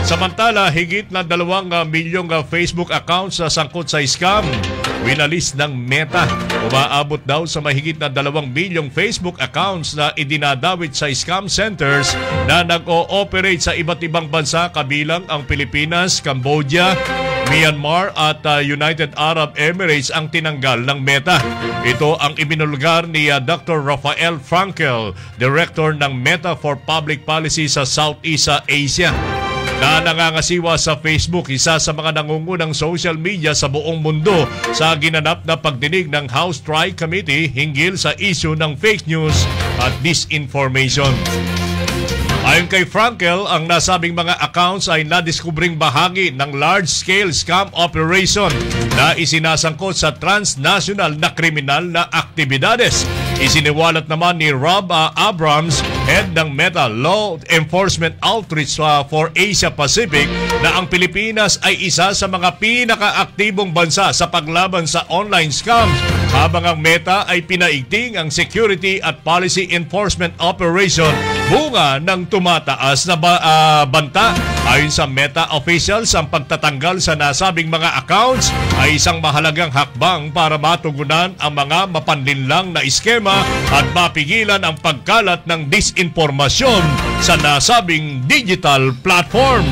Samantala, higit na 2 milyong Facebook accounts na sangkot sa scam winalis ng Meta. Umaabot daw sa mahigit na 2 milyong Facebook accounts na idinadawit sa scam centers na nag-ooperate sa iba't ibang bansa kabilang ang Pilipinas, Cambodia, Myanmar at United Arab Emirates ang tinanggal ng Meta. Ito ang ibinulgar ni Dr. Rafael Frankel, Director ng Meta for Public Policy sa Southeast Asia. Na nangangasiwa sa Facebook, isa sa mga nangungunang social media sa buong mundo sa ginanap na pagdinig ng House Tri-Committee hinggil sa issue ng fake news at disinformation. Ayon kay Frankel, ang nasabing mga accounts ay nadiskubring bahagi ng large-scale scam operation na isinasangkot sa transnational na kriminal na aktibidades. Isiniwalat naman ni Rob Abrams, head ng Meta Law Enforcement Outreach for Asia Pacific, na ang Pilipinas ay isa sa mga pinakaaktibong bansa sa paglaban sa online scams, habang ang Meta ay pinaigting ang security at policy enforcement operation bunga ng tumataas na banta. Ayon sa Meta officials, ang pagtatanggal sa nasabing mga accounts ay isang mahalagang hakbang para matugunan ang mga mapanlinlang na iskema at mapigilan ang pagkalat ng disinformasyon sa nasabing digital platform.